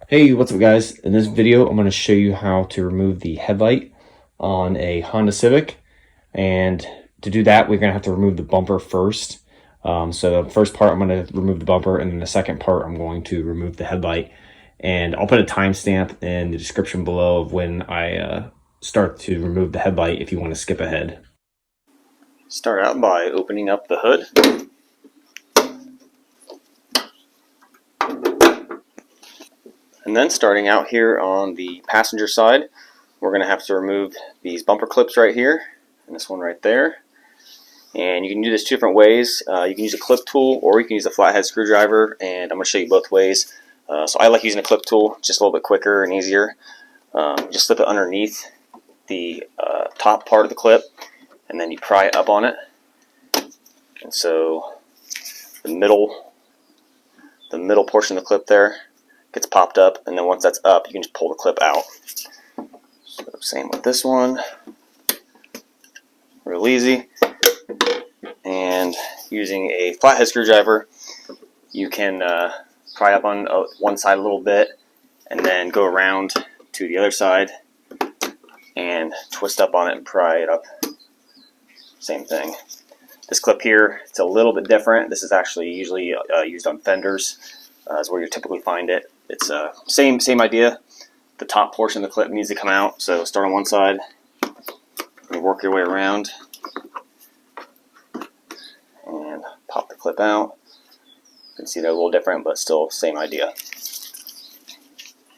Hey, what's up guys? In this video, I'm going to show you how to remove the headlight on a Honda Civic. And to do that, we're going to have to remove the bumper first. So the first part, I'm going to remove the bumper, and then the second part, I'm going to remove the headlight. And I'll put a timestamp in the description below of when I start to remove the headlight if you want to skip ahead. Start out by opening up the hood. And then starting out here on the passenger side, we're going to have to remove these bumper clips right here, and this one right there. And you can do this two different ways. You can use a clip tool, or you can use a flathead screwdriver, and I'm going to show you both ways. So I like using a clip tool, just a little bit quicker and easier. Just slip it underneath the top part of the clip, and then you pry it up on it. And so the middle portion of the clip there gets popped up, and then once that's up, you can just pull the clip out. So same with this one, real easy. And using a flathead screwdriver, you can pry up on one side a little bit, and then go around to the other side and twist up on it and pry it up. Same thing. This clip here, it's a little bit different. This is actually usually used on fenders. Is where you typically find it. It's same idea. The top portion of the clip needs to come out. So start on one side and work your way around and pop the clip out. You can see they're a little different, but still same idea.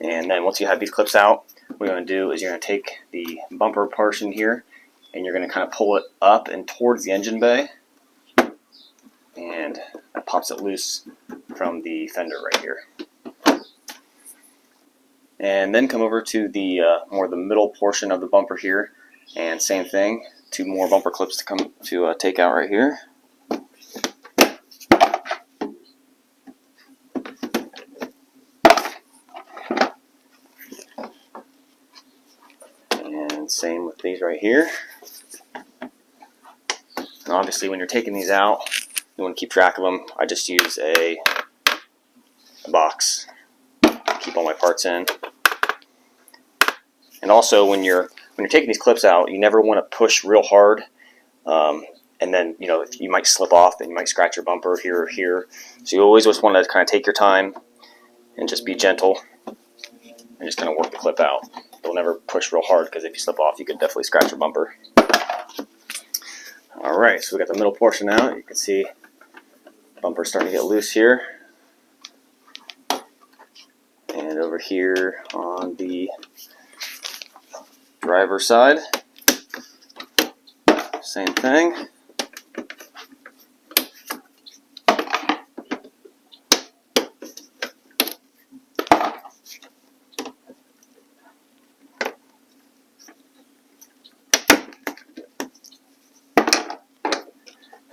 And then once you have these clips out, what you're going to do is you're going to take the bumper portion here, and you're going to kind of pull it up and towards the engine bay, and that pops it loose from the fender right here. And then come over to the more the middle portion of the bumper here, and same thing, two more bumper clips to come to take out right here. And same with these right here. And obviously when you're taking these out, you want to keep track of them. I just use a box to keep all my parts in. And also when you're taking these clips out, you never want to push real hard, and then you might slip off and you might scratch your bumper here or here. So you always just want to kind of take your time and just be gentle and just kind of work the clip out. Don't never push real hard, because if you slip off, you could definitely scratch your bumper. Alright, so we got the middle portion out. You can see the bumper's starting to get loose here. And over here on the driver's side, same thing.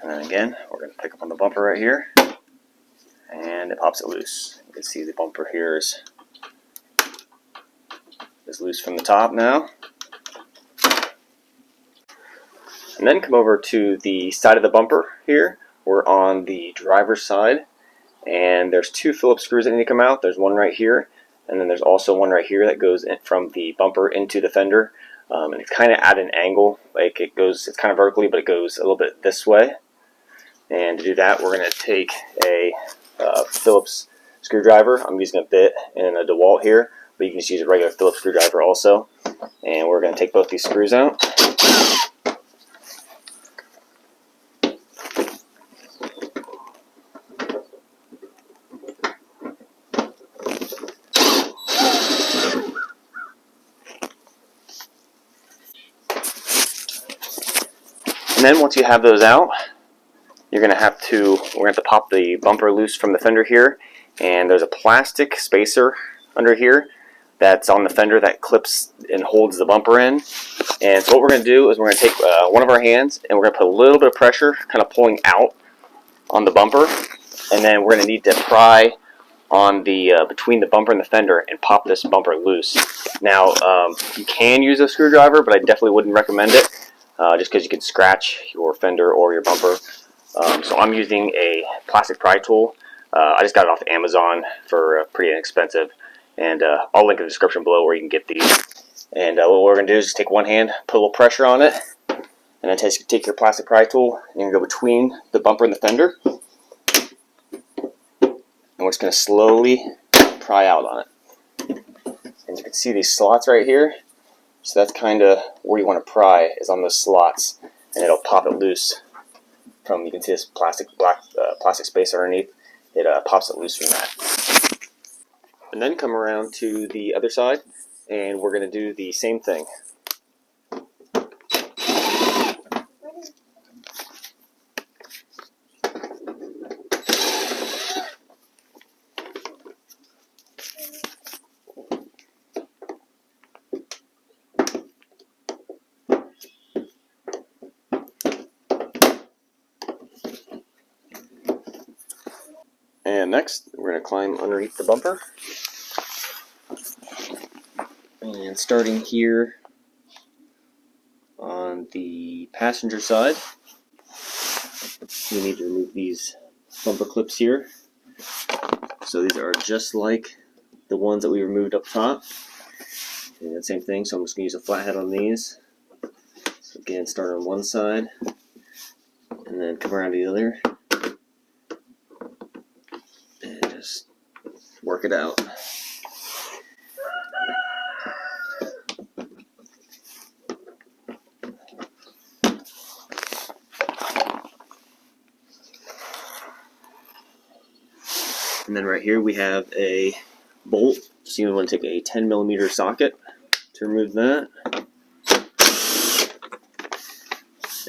And then again, we're going to pick up on the bumper right here, and it pops it loose. You can see the bumper here is loose from the top now. And then come over to the side of the bumper here. We're on the driver's side, and there's two Phillips screws that need to come out. There's one right here, and then there's also one right here that goes in from the bumper into the fender. And it's kind of at an angle, like it's kind of vertically, but it goes a little bit this way. And to do that, we're going to take a Phillips screwdriver. I'm using a bit and a DeWalt here, but you can just use a regular Phillips screwdriver also. And we're going to take both these screws out. And then once you have those out, we're going to have to pop the bumper loose from the fender here, and there's a plastic spacer under here that's on the fender that clips and holds the bumper in. And so what we're going to do is we're going to take one of our hands, and we're going to put a little bit of pressure, kind of pulling out on the bumper, and then we're going to need to pry on the between the bumper and the fender and pop this bumper loose. Now you can use a screwdriver, but I definitely wouldn't recommend it, just because you can scratch your fender or your bumper. So I'm using a plastic pry tool. I just got it off Amazon for pretty inexpensive, And I'll link in the description below where you can get these. And what we're going to do is just take one hand, put a little pressure on it, and then take your plastic pry tool and you go between the bumper and the fender. And we're just going to slowly pry out on it. And you can see these slots right here. So that's kind of where you want to pry, is on those slots. And it'll pop it loose from, you can see this plastic space underneath. It pops it loose from that. And then come around to the other side, and we're going to do the same thing. And next, we're going to climb underneath the bumper. And starting here on the passenger side, we need to remove these bumper clips here. So these are just like the ones that we removed up top. And the same thing, so I'm just going to use a flathead on these. So again, start on one side, and then come around to the other. And just work it out. And then right here we have a bolt. So you want to take a 10mm socket to remove that.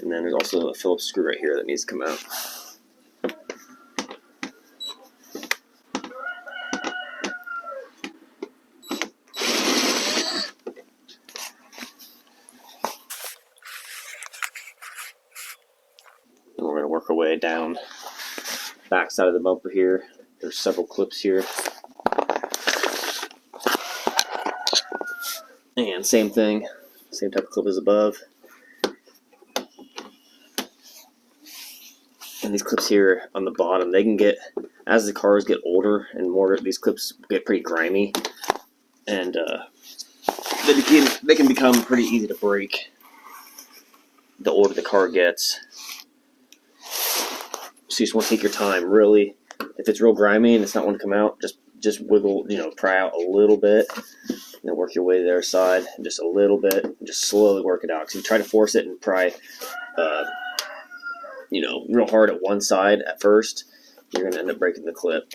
And then there's also a Phillips screw right here that needs to come out. And we're going to work our way down back side of the bumper here. There's several clips here. And same thing, same type of clip as above. And these clips here on the bottom, they can get, as the cars get older and more, these clips get pretty grimy. And they can become pretty easy to break the older the car gets. So you just want to take your time, really. If it's real grimy and it's not wanting to come out, just wiggle, pry out a little bit. And then work your way to the other side, just a little bit, and just slowly work it out. Because if you try to force it and pry, real hard at one side at first, you're going to end up breaking the clip.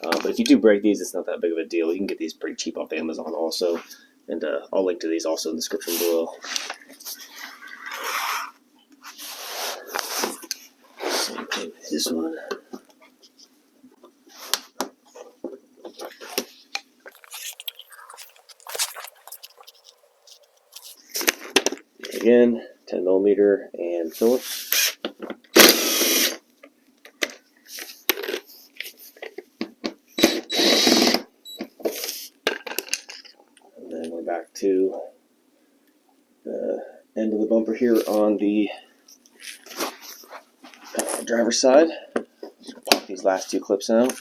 But if you do break these, it's not that big of a deal. You can get these pretty cheap off Amazon also. And I'll link to these also in the description below. Same thing with this one. Again, 10mm and Phillips. And then we're back to the end of the bumper here on the driver's side. Pop these last two clips out.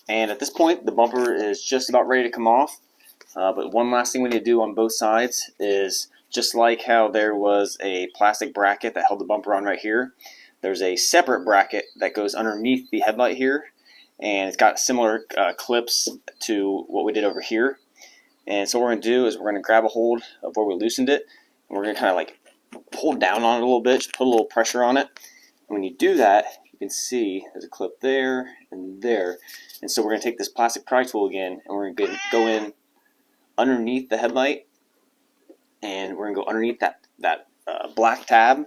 And at this point, the bumper is just about ready to come off. But one last thing we need to do on both sides is, just like how there was a plastic bracket that held the bumper on right here, there's a separate bracket that goes underneath the headlight here. And it's got similar clips to what we did over here. And so what we're going to do is we're going to grab a hold of where we loosened it. And we're going to kind of like pull down on it a little bit, just put a little pressure on it. And when you do that, you can see there's a clip there and there. And so we're going to take this plastic pry tool again, and we're going to go in underneath the headlight, and we're going to go underneath that black tab,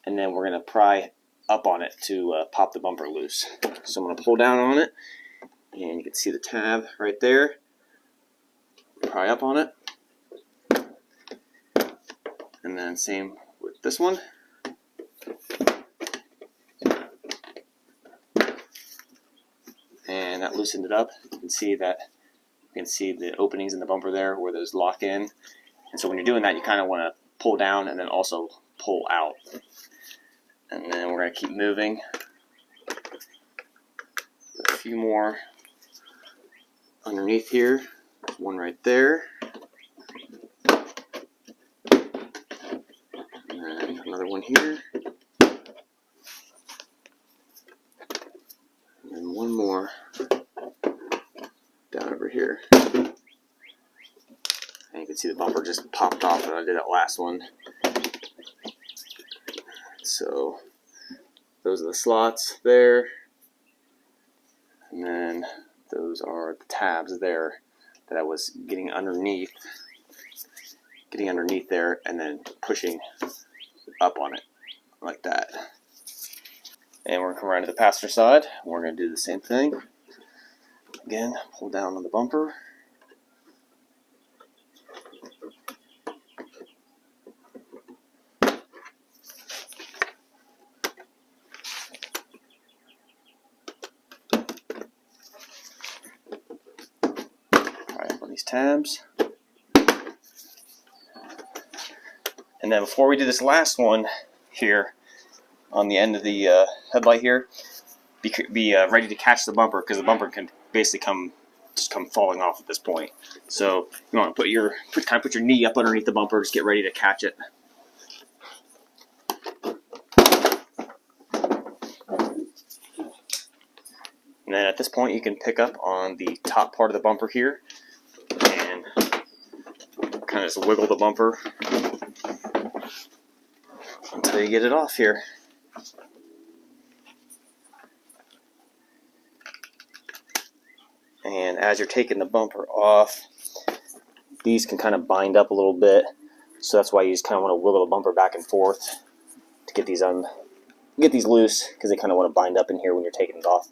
and then we're going to pry up on it to pop the bumper loose. So I'm going to pull down on it, and you can see the tab right there. Pry up on it, and then same with this one. And that loosened it up. You can see that You can see the openings in the bumper there where those lock in. And so when you're doing that, you kind of want to pull down and then also pull out. And then we're going to keep moving. A few more underneath here. There's one right there. And then another one here. And then one more down over here. And you can see the bumper just popped off when I did that last one. So those are the slots there. And then those are the tabs there that I was getting underneath there and then pushing up on it like that. And we're going to come around to the passenger side. We're going to do the same thing. Again, pull down on the bumper. These tabs. And then before we do this last one here on the end of the headlight here, be ready to catch the bumper, because the bumper can basically come falling off at this point. So you want to put your knee up underneath the bumper, just get ready to catch it. And then at this point you can pick up on the top part of the bumper here and kind of just wiggle the bumper until you get it off here. And as you're taking the bumper off, these can kind of bind up a little bit, so that's why you just kind of want to wiggle the bumper back and forth to get these loose, because they kind of want to bind up in here when you're taking it off.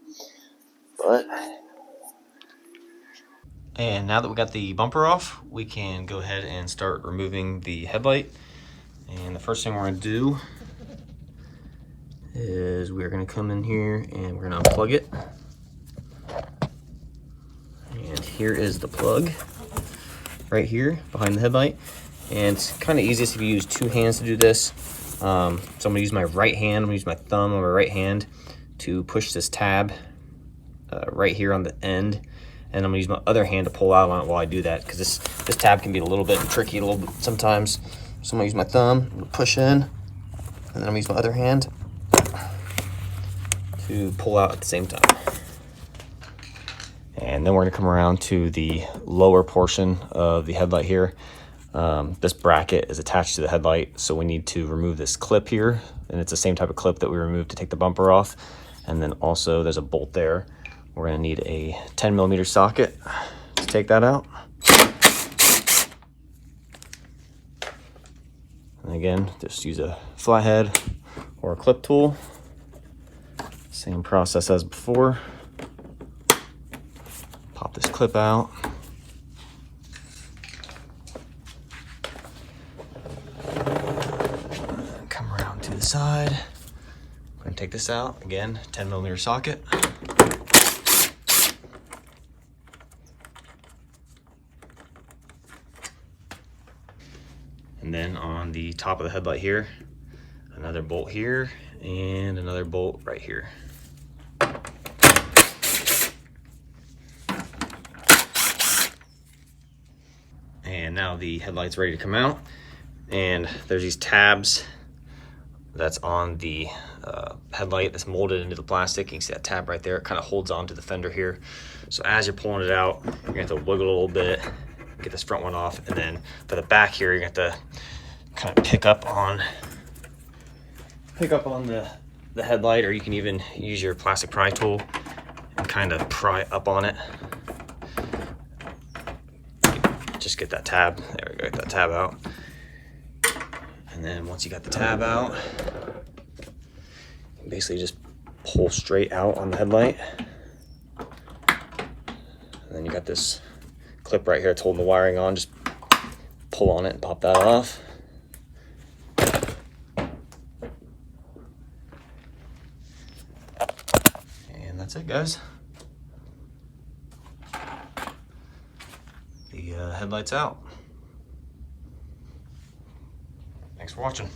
And now that we got the bumper off, we can go ahead and start removing the headlight. And the first thing we're going to do is we're going to come in here and we're going to unplug it. And here is the plug right here behind the headlight. And it's kind of easiest if you use two hands to do this. So I'm going to use my right hand, I'm going to use my thumb on my right hand to push this tab right here on the end. And I'm going to use my other hand to pull out on it while I do that, because this tab can be a little bit tricky sometimes. So I'm going to use my thumb, push in, and then I'm going to use my other hand to pull out at the same time. And then we're going to come around to the lower portion of the headlight here. This bracket is attached to the headlight, so we need to remove this clip here. And it's the same type of clip that we removed to take the bumper off. And then also there's a bolt there. We're going to need a 10mm socket to take that out. And again, just use a flathead or a clip tool. Same process as before. Pop this clip out. Come around to the side. I'm going to take this out. Again, 10mm socket. And then on the top of the headlight here, another bolt here and another bolt right here. And now the headlight's ready to come out. And there's these tabs that's on the headlight that's molded into the plastic. You can see that tab right there. It kind of holds on to the fender here. So as you're pulling it out, you're gonna have to wiggle a little bit, get this front one off, and then for the back here, you're gonna have to kind of pick up on the headlight, or you can even use your plastic pry tool and kind of pry up on it. Just get that tab. There we go, get that tab out. And then once you got the tab out, you basically just pull straight out on the headlight. And then you got this clip right here that's holding the wiring on. Just pull on it and pop that off. And that's it, guys. the headlights out. Thanks for watching.